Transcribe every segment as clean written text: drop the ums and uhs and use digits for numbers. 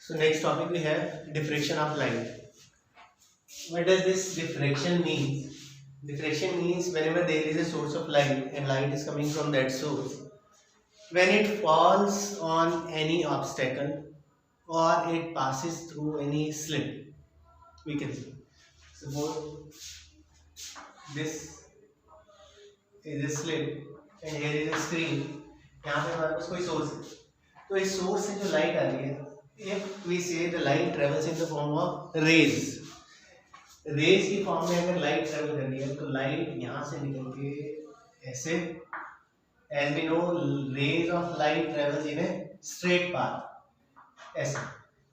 So next topic we have diffraction of light. What does this diffraction mean? Diffraction means whenever there is a source of light and light is coming from that source, when it falls on any obstacle or it passes through any slit, we can see. Suppose this is a slit and here is a screen. यहाँ पे हमारे पास कोई source है, तो इस source से जो light आ रही है, if we say the light travels in the form of rays, rays की फॉर्म में अगर लाइट ट्रेवल कर रही है तो लाइट यहाँ से निकल के ऐसे, as we know rays of light travels in a straight path ऐसे,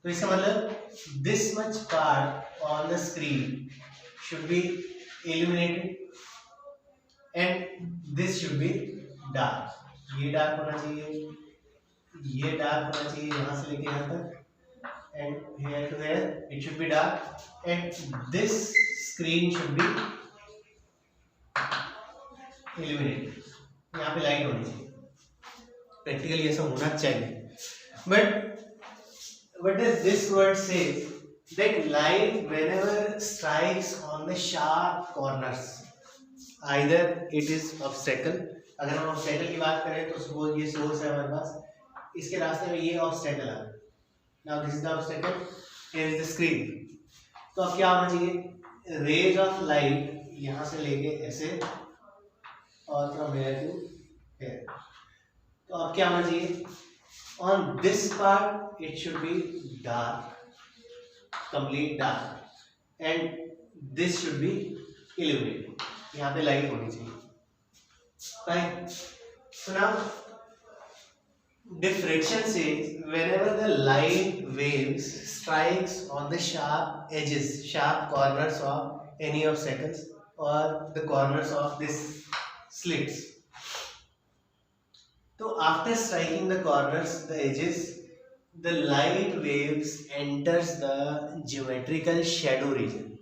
तो इसका मतलब this much part on the screen should be illuminated and this should be dark. ये डार्क होना चाहिए, ये डार्क होना चाहिए यहाँ से लेके यहाँ तक, and here to here it should be dark and this screen should be illuminated. यहाँ पे लाइट होनी चाहिए, प्रैक्टिकली ऐसा होना चाहिए. But what does this word say? That light whenever strikes on the sharp corners, either it is obstacle. अगर हम obstacle की बात करें तो suppose ये source है हमारे पास, इसके रास्ते में ये obstacle है. Now this is the obstacle, here is the screen. तो अब क्या होना चाहिए, रेज ऑफ लाइट यहाँ से लेके ऐसे और फ्रॉम हियर टू हियर. तो अब क्या होना चाहिए, on this part it should be dark, complete dark and this should be illuminated. यहाँ पे लाइट होनी चाहिए. Fine. So now diffraction says whenever the light waves strikes on the sharp edges, sharp corners of any obstacles or the corners of this slits. So after striking the corners, the edges, the light waves enters the geometrical shadow region.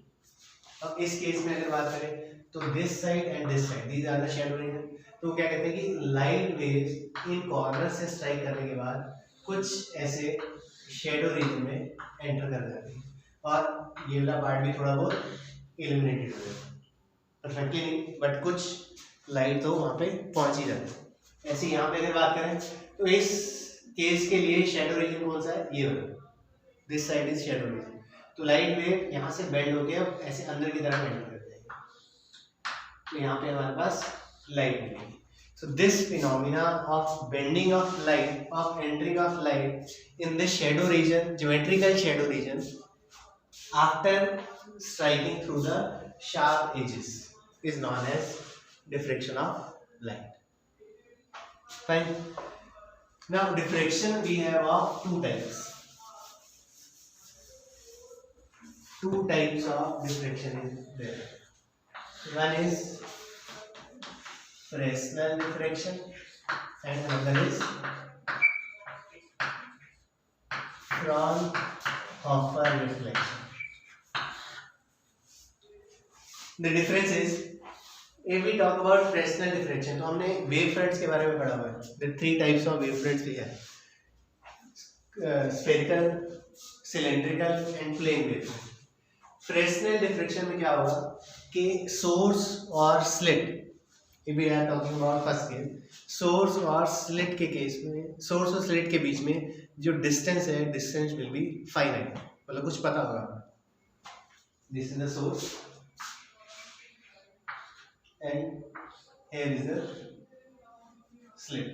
अब इस case में अगर बात करें तो this side and this side, these are the shadow region. तो क्या कहते हैं कि लाइट वेव्स इन कॉर्नर से स्ट्राइक करने के बाद कुछ ऐसे शेडो रीजन में एंटर कर जाती है और ये वाला पार्ट भी थोड़ा बहुत इल्यूमिनेटेड हो जाता है, परफेक्टली नहीं बट कुछ लाइट तो वहाँ पे पहुँच ही जाती है. ऐसे यहाँ पे अगर बात करें तो इस केस के लिए शेडो रीजन कौन सा है, ये वाला, this side is shadow reason. तो लाइट वेव यहाँ से बेंड होके अब ऐसे अंदर की तरफ एंटर कर जाएगी, तो यहाँ पे हमारे पास लाइट मिलेगी. So this phenomena of bending of light, of entering of light in the shadow region, geometrical shadow region, after striking through the sharp edges, is known as diffraction of light. Fine. Now diffraction we have of two types. Two types of diffraction is there. One is Fresnel diffraction and another is Fraunhofer reflection. The difference is, if we talk about Fresnel diffraction, तो हमने wave fronts के बारे में पढ़ा हुआ है. The three types of wave fronts भी है, spherical, cylindrical and plane wave front. Fresnel diffraction में क्या होगा कि source और slit, if we are talking about first case, source और slit के केस में, source और slit के बीच में जो distance है, distance will be finite, मतलब कुछ पता होगा. This is the source and here is the slit.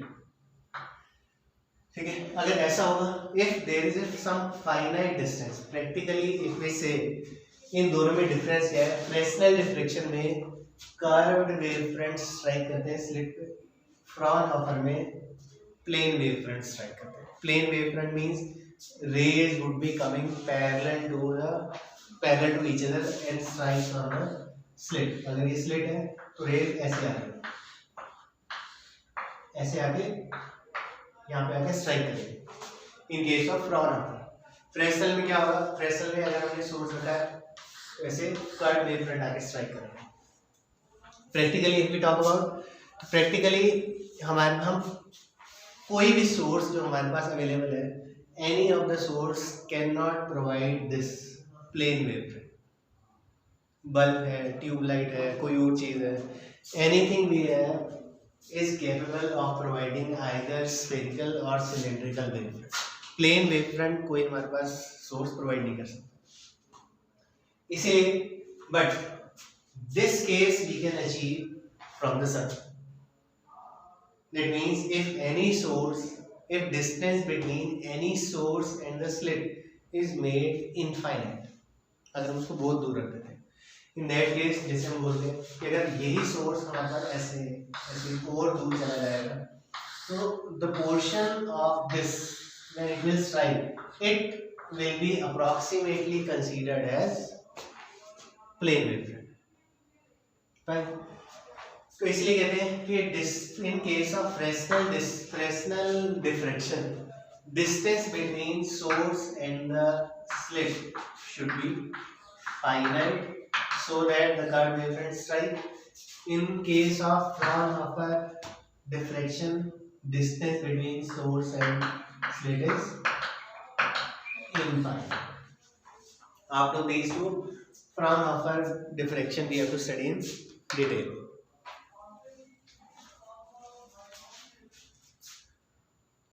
ठीक है, अगर ऐसा होगा, if there is some finite distance, practically if we say इन दोनों में डिफरेंस क्या है, फ्रेस्नेल डिफ्रेक्शन में कर्व्ड वेव फ्रंट स्ट्राइक करते हैं स्लिट पे, फ्रॉनहोफर में प्लेन वेव फ्रंट स्ट्राइक करते हैं. Plane wave front means rays would be coming parallel to each other and strike on the slit. अगर ये स्लिट है तो रेज ऐसे आएगी, ऐसे आके यहाँ पे आके स्ट्राइक करेगी in case of Fraunhofer. Fresnel में क्या होगा, फ्रेस्नेल में अगर हमने सोर्स रखा है वैसे कर्व वेव फ्रंट आके स्ट्राइक करेंगे. Practically if we talk about, practically हम कोई भी सोर्स जो हमारे पास अवेलेबल है any of the source cannot provide this plane wavefront. Bulb है, ट्यूबलाइट है, कोई और चीज है, एनीथिंग भी है is capable of providing either spherical or cylindrical wavefront. Plane wavefront कोई हमारे पास सोर्स प्रोवाइड नहीं कर सकता, इसीलिए but this case we can achieve from the sun. That means if distance between any source and the slit is made infinite, अगर हम उसको बहुत दूर रख देते हैं, in that case जैसे हम बोलते हैं कि अगर यही सोर्स हमारे पास ऐसे ऐसे और दूर चला जाएगा, तो the portion of this when it will strike, it will be approximately considered as plane wavefront. Fine. तो इसलिए कहते हैं कि in case of Fresnel diffraction, distance between source and the slit should be finite so that the curve wavefront strike. In case of Fraunhofer diffraction, distance between source and slit is infinite. After these two, Fraunhofer diffraction we have to study in detail.